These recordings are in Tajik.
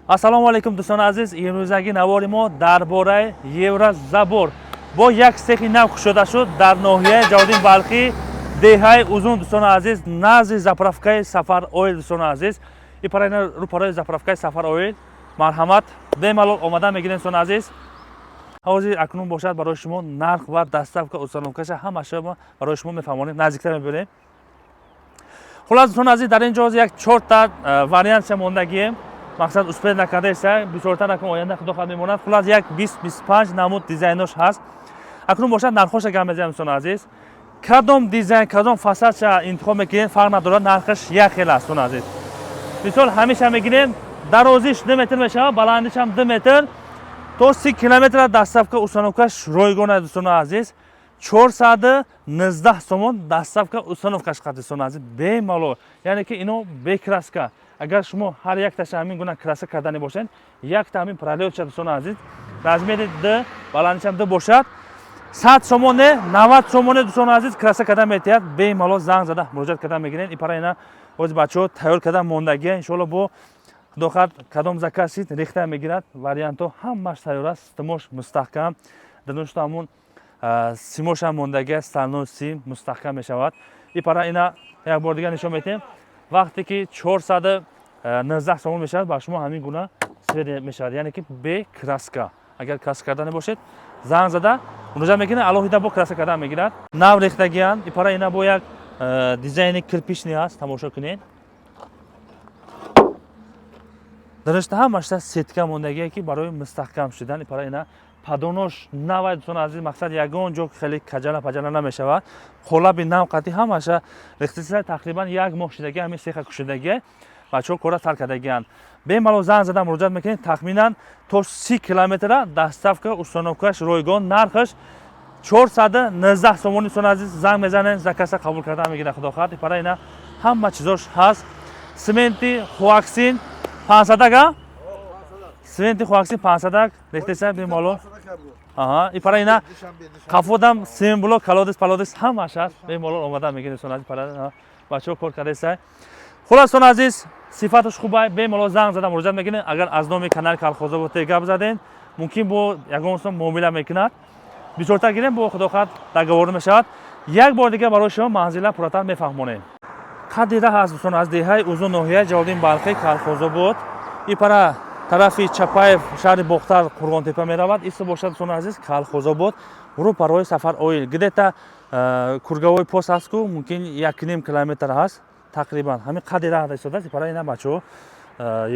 Ассалому алайкум дӯстони азиз, имрӯзаги навори мо дар бораи Евразабор бо як сехи нав кушода шуд дар ноҳияи Ҷалолиддин Балхӣ, деҳаи Узун. Дӯстони азиз, назди заправкаи Сафар Оил. Дӯстони азиз, ипара рӯпарои заправкаи Сафар Оил, марҳамат, бемалол омада мегирем. дӯстони азиз, ҳозир акнун бошад барои шумо нарх ва доставка установкаша ҳамаша барои шумо мефаҳмонем, наздиктар мебурем. хулас дӯстони азиз, дар ин ҷо як 4 вариантша мондагием. мақсад успеҳ накардаеста бисёртар накун оянда худо хабар мемонад. хулас як 20-25 намуд дизайнош ҳаст. акнун бошад нархоша гап мезанем. дӯстони азиз, кадом дизайн, кадом фасадша интихоб мекунед фарқ надорад, нархаш як хел аст. дӯстони азиз, мисол ҳамеша мегирем дарозиш 2 метр мешавад, баландиш ҳам 2 метр то 30 километр доставка установкаш ройгона. дӯстони азиз, 419 сомон доставка установкаш қад. дӯстони азиз, бемалол, яъне ки ино бекраска. агар шумо ҳар якташа ҳамин гуна краска кардани бошед, якта ҳамин пролётша. дӯстони азиз, размери 2, баландишам 2 бошад, 100 сомоне, 90 сомоне. дӯстони азиз, краска кардан метиҳад. бемалол занг зада муроҷиат кардан мегирен. ипара ина ҳозир бачаҳо тайёр кардан мондагия. иншоалло бо худохат кадом заказид рехта мегирад. вариантҳо ҳамаш тайёр аст. стимош мустаҳкам, дунушто ҳамун симошам мондагия, стальной сим мустаҳкам мешавад. ипара ина як бор дигар нишон метиҳем. вақте ки 419 сомон мешавад, ба шумо ҳамин гуна свет мешавад, яъне ки бе краска. агар краска кардане бошед, занг зада муроҷиат мекунед, алоҳида бо краска кардан мегирад. нав рехтагиянд. ипара ина бо як дизайни кирпични аст. тамошо кунед. дарашта ҳамашта сетка мондагие ки барои мустаҳкам шудан. ипара ина падонош навай. дӯстони азиз, мақсад ягон ҷо хеле каҷала паҷала намешавад. қолаби нав қати ҳамаша рехтиса тақрибан як моҳ шудаги ҳамин сеха кушидагие. бачаҳо кора стар кардагиянд. бемалол занг зада муроҷиат мекунед. тахминан то 30 километр доставка установкаш ройгон. нархаш 419 сомони. дӯстони азиз, занг мезанед, закаса қабул кардан мегирад. худохат, ипара ина ҳама чизош ҳаст. сименти хуаксин 500 сименти хуаксин 500 рехтиса бемалол. ипара ина қафодам семен блок, калодис палодис ҳамаш аст. бемалол омада мегиред. дӯстони азиз, ипара бачаҳо кор кардаеста. хулас дӯстони азиз, сифаташ хубай. бемалол занг зада муроҷиат мекунед. агар аз номи канали Колхозободе гап заден, мумкин бо ягон сом муомила мекунад. бисёртар гирем, бо худохат договор мешавад. як бор дигар барои шумо манзила пурратар мефаҳмонем. қадира ҳаст. дӯстони азиз, деҳаи Узун, ноҳияи Ҷалолиддин Балхӣ, Колхозобод. ипара тарафи чапаев шаҳри Бохтар, Қурғонтепа меравад. исо бошад дӯстони азиз, Колхозобод, рӯпарои Сафар Оил. гидета кургавои пост аст ку мумкин 1,5 километр ҳаст тақрибан. ҳамин қадира ҳаст истодаст. ипара ина бачаҳо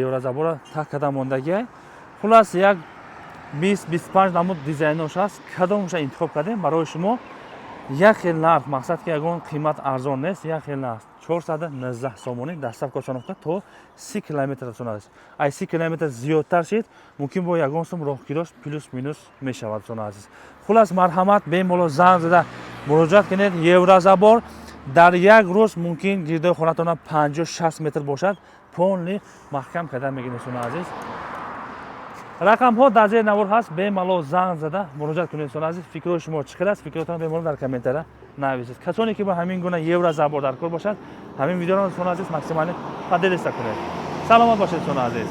Евразабора так кардан мондагия. хулас як 20-25 намуд дизайнош ҳаст. кадомша интихоб кардем барои шумо як хел нарх. мақсад ки ягон қимат арзон нест. як хел нарх 419 сомони доставка установка то 30 километр. дӯстони азиз, ай 30 километр зиёдтар шид, мумкин бо ягон сом роҳгирош плюс минус мешавад. дӯстони азиз, хулас марҳамат, бемалол занг зада муроҷиат кунед. Евразабор дар як рӯз мумкин гирдои хонатона 50-60 метр бошад. полни маҳкам кардан мегиред. дӯстони азиз, рақамҳо дар зери навор ҳаст. бемалол занг зада муроҷиат кунед. дӯстони азиз, фикрҳои шумо чӣ хел аст? фикротон бемалол дар комментария нависед. касоне ки ба ҳамин гуна Евразабор дар кор бошад, ҳамин видеоро дӯстони азиз максимале падилиста кунед. саломат бошед дӯстони азиз.